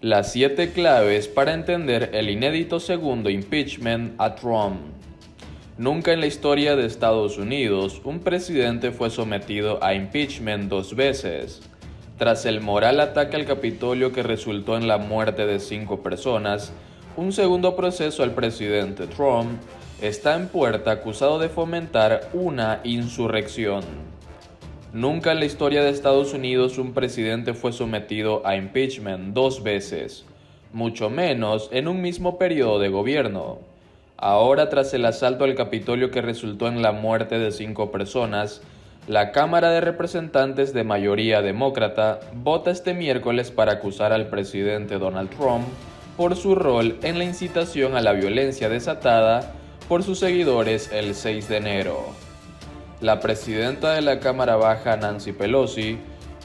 Las 7 claves para entender el inédito segundo impeachment a Trump. Nunca en la historia de Estados Unidos un presidente fue sometido a impeachment 2 veces. Tras el moral ataque al Capitolio que resultó en la muerte de 5 personas, un segundo proceso al presidente Trump está en puerta acusado de fomentar una insurrección. Nunca en la historia de Estados Unidos un presidente fue sometido a impeachment 2 veces, mucho menos en un mismo periodo de gobierno. Ahora, tras el asalto al Capitolio que resultó en la muerte de 5 personas, la Cámara de Representantes de mayoría demócrata vota este miércoles para acusar al presidente Donald Trump por su rol en la incitación a la violencia desatada por sus seguidores el 6 de enero. La presidenta de la Cámara Baja, Nancy Pelosi,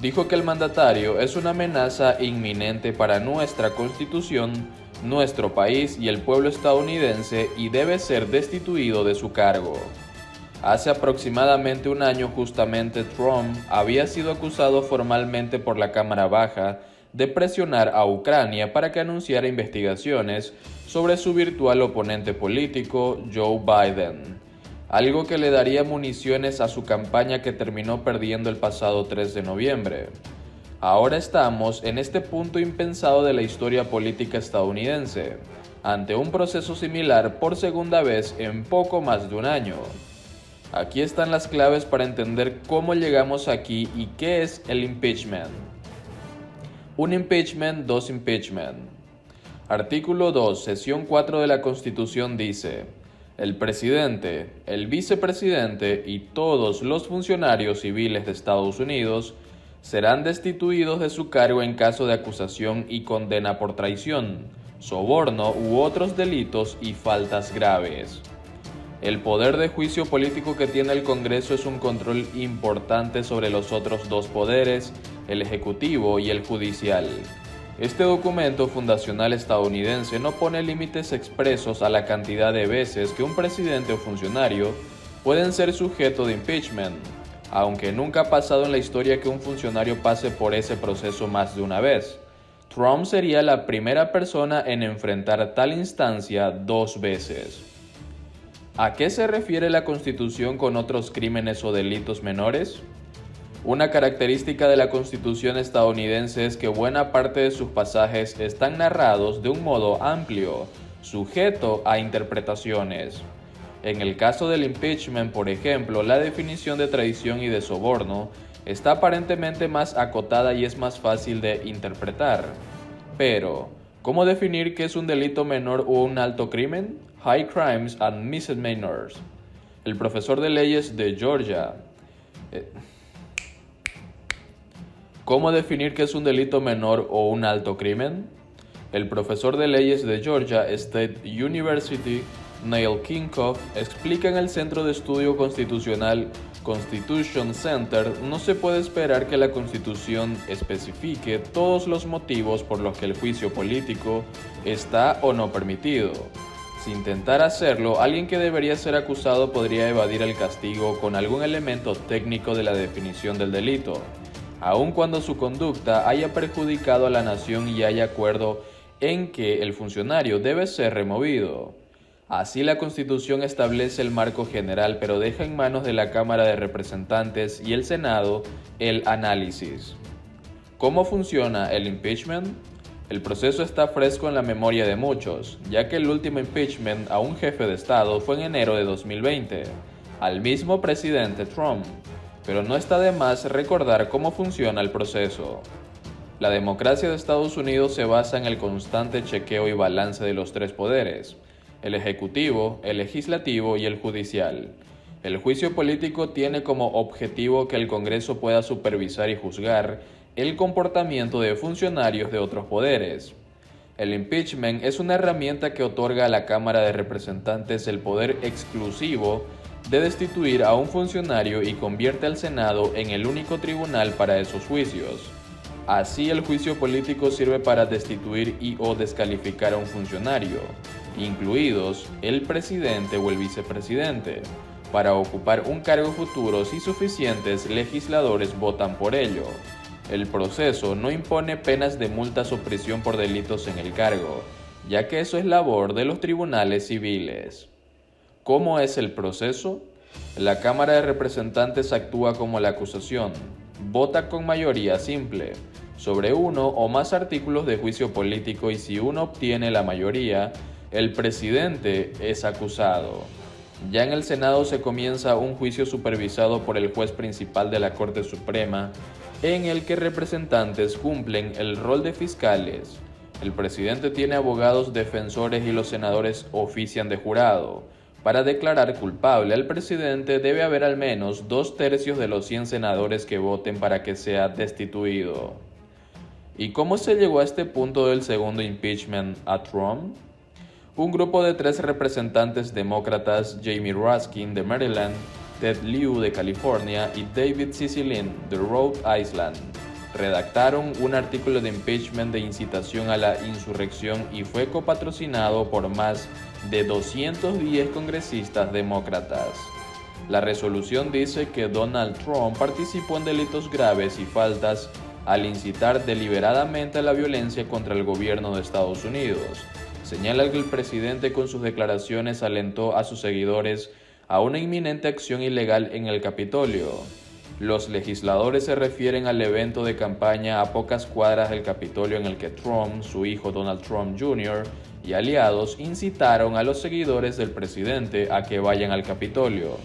dijo que el mandatario es una amenaza inminente para nuestra Constitución, nuestro país y el pueblo estadounidense y debe ser destituido de su cargo. Hace aproximadamente un año justamente Trump había sido acusado formalmente por la Cámara Baja de presionar a Ucrania para que anunciara investigaciones sobre su virtual oponente político, Joe Biden, algo que le daría municiones a su campaña que terminó perdiendo el pasado 3 de noviembre. Ahora estamos en este punto impensado de la historia política estadounidense, ante un proceso similar por segunda vez en poco más de un año. Aquí están las claves para entender cómo llegamos aquí y qué es el impeachment. Un impeachment, 2 impeachment. Artículo 2, sección 4 de la Constitución dice: el presidente, el vicepresidente y todos los funcionarios civiles de Estados Unidos serán destituidos de su cargo en caso de acusación y condena por traición, soborno u otros delitos y faltas graves. El poder de juicio político que tiene el Congreso es un control importante sobre los otros 2 poderes, el ejecutivo y el judicial. Este documento fundacional estadounidense no pone límites expresos a la cantidad de veces que un presidente o funcionario pueden ser sujeto de impeachment, aunque nunca ha pasado en la historia que un funcionario pase por ese proceso más de una vez. Trump sería la primera persona en enfrentar tal instancia 2 veces. ¿A qué se refiere la Constitución con otros crímenes o delitos menores? Una característica de la Constitución estadounidense es que buena parte de sus pasajes están narrados de un modo amplio, sujeto a interpretaciones. En el caso del impeachment, por ejemplo, la definición de traición y de soborno está aparentemente más acotada y es más fácil de interpretar. Pero, ¿cómo definir qué es un delito menor o un alto crimen? High Crimes and Misdemeanors. El profesor de leyes de Georgia. ¿Cómo definir qué es un delito menor o un alto crimen? El profesor de leyes de Georgia State University, Neil Kinkoff, explica en el Centro de Estudio Constitucional Constitution Center: no se puede esperar que la Constitución especifique todos los motivos por los que el juicio político está o no permitido. Si intentara hacerlo, alguien que debería ser acusado podría evadir el castigo con algún elemento técnico de la definición del delito, aun cuando su conducta haya perjudicado a la nación y haya acuerdo en que el funcionario debe ser removido. Así, la Constitución establece el marco general, pero deja en manos de la Cámara de Representantes y el Senado el análisis. ¿Cómo funciona el impeachment? El proceso está fresco en la memoria de muchos, ya que el último impeachment a un jefe de Estado fue en enero de 2020, al mismo presidente Trump. Pero no está de más recordar cómo funciona el proceso. La democracia de Estados Unidos se basa en el constante chequeo y balance de los 3 poderes: el ejecutivo, el legislativo y el judicial. El juicio político tiene como objetivo que el Congreso pueda supervisar y juzgar el comportamiento de funcionarios de otros poderes. El impeachment es una herramienta que otorga a la Cámara de Representantes el poder exclusivo de destituir a un funcionario y convierte al Senado en el único tribunal para esos juicios. Así, el juicio político sirve para destituir y o descalificar a un funcionario, incluidos el presidente o el vicepresidente, para ocupar un cargo futuro si suficientes legisladores votan por ello. El proceso no impone penas de multas o prisión por delitos en el cargo, ya que eso es labor de los tribunales civiles. ¿Cómo es el proceso? La Cámara de Representantes actúa como la acusación. Vota con mayoría simple sobre uno o más artículos de juicio político y si uno obtiene la mayoría, el presidente es acusado. Ya en el Senado se comienza un juicio supervisado por el juez principal de la Corte Suprema, en el que representantes cumplen el rol de fiscales. El presidente tiene abogados defensores y los senadores ofician de jurado. Para declarar culpable al presidente debe haber al menos 2/3 de los 100 senadores que voten para que sea destituido. ¿Y cómo se llegó a este punto del segundo impeachment a Trump? Un grupo de 3 representantes demócratas, Jamie Raskin de Maryland, Ted Lieu de California y David Cicilline de Rhode Island, redactaron un artículo de impeachment de incitación a la insurrección y fue copatrocinado por más de 210 congresistas demócratas. La resolución dice que Donald Trump participó en delitos graves y faltas al incitar deliberadamente a la violencia contra el gobierno de Estados Unidos. Señala que el presidente con sus declaraciones alentó a sus seguidores a una inminente acción ilegal en el Capitolio. Los legisladores se refieren al evento de campaña a pocas cuadras del Capitolio en el que Trump, su hijo Donald Trump Jr. y aliados incitaron a los seguidores del presidente a que vayan al Capitolio.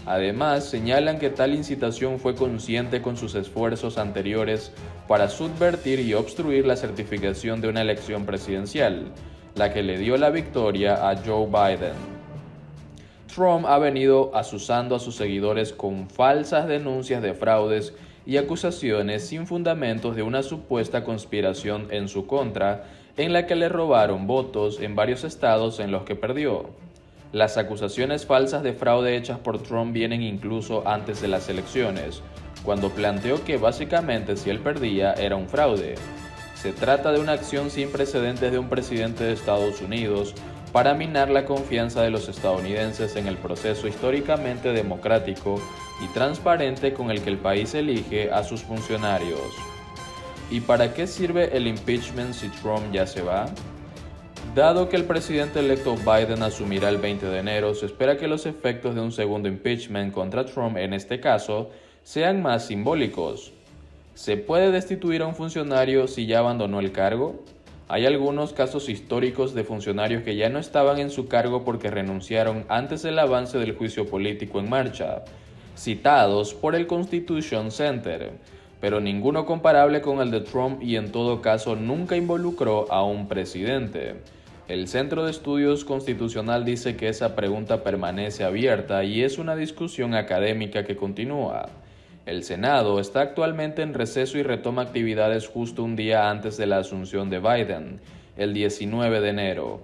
Además, señalan que tal incitación fue consciente con sus esfuerzos anteriores para subvertir y obstruir la certificación de una elección presidencial, la que le dio la victoria a Joe Biden. Trump ha venido asusando a sus seguidores con falsas denuncias de fraudes y acusaciones sin fundamentos de una supuesta conspiración en su contra, en la que le robaron votos en varios estados en los que perdió. Las acusaciones falsas de fraude hechas por Trump vienen incluso antes de las elecciones, cuando planteó que básicamente si él perdía era un fraude. Se trata de una acción sin precedentes de un presidente de Estados Unidos para minar la confianza de los estadounidenses en el proceso históricamente democrático y transparente con el que el país elige a sus funcionarios. ¿Y para qué sirve el impeachment si Trump ya se va? Dado que el presidente electo Biden asumirá el 20 de enero, se espera que los efectos de un segundo impeachment contra Trump, en este caso, sean más simbólicos. ¿Se puede destituir a un funcionario si ya abandonó el cargo? Hay algunos casos históricos de funcionarios que ya no estaban en su cargo porque renunciaron antes del avance del juicio político en marcha, citados por el Constitution Center, pero ninguno comparable con el de Trump y en todo caso nunca involucró a un presidente. El Centro de Estudios Constitucional dice que esa pregunta permanece abierta y es una discusión académica que continúa. El Senado está actualmente en receso y retoma actividades justo un día antes de la asunción de Biden, el 19 de enero.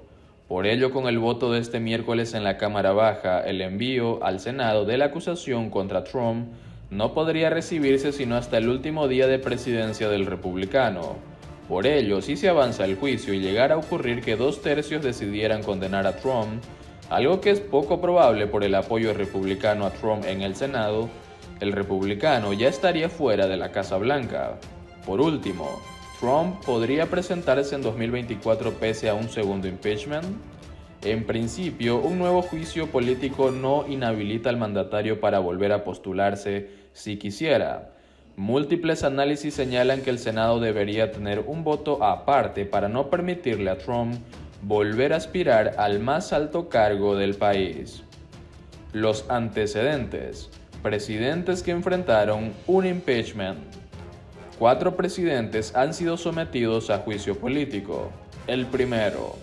Por ello, con el voto de este miércoles en la Cámara Baja, el envío al Senado de la acusación contra Trump no podría recibirse sino hasta el último día de presidencia del republicano. Por ello, si se avanza el juicio y llegara a ocurrir que 2/3 decidieran condenar a Trump, algo que es poco probable por el apoyo republicano a Trump en el Senado, el republicano ya estaría fuera de la Casa Blanca. Por último, ¿Trump podría presentarse en 2024 pese a un segundo impeachment? En principio, un nuevo juicio político no inhabilita al mandatario para volver a postularse si quisiera. Múltiples análisis señalan que el Senado debería tener un voto aparte para no permitirle a Trump volver a aspirar al más alto cargo del país. Los antecedentes. Presidentes que enfrentaron un impeachment. 4 presidentes han sido sometidos a juicio político. El primero,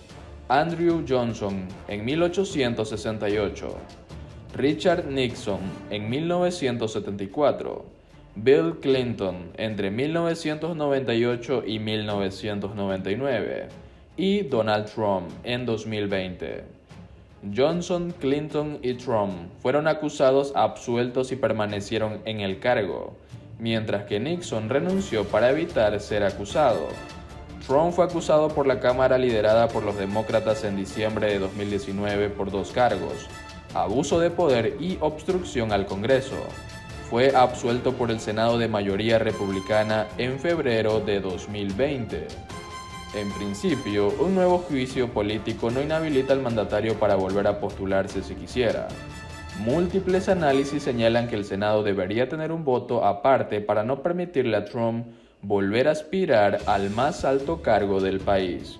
Andrew Johnson en 1868, Richard Nixon en 1974, Bill Clinton entre 1998 y 1999 y Donald Trump en 2020. Johnson, Clinton y Trump fueron acusados, absueltos y permanecieron en el cargo, mientras que Nixon renunció para evitar ser acusado. Trump fue acusado por la Cámara liderada por los demócratas en diciembre de 2019 por 2 cargos: abuso de poder y obstrucción al Congreso. fue absuelto por el Senado de mayoría republicana en febrero de 2020. En principio, un nuevo juicio político no inhabilita al mandatario para volver a postularse si quisiera. Múltiples análisis señalan que el Senado debería tener un voto aparte para no permitirle a Trump volver a aspirar al más alto cargo del país.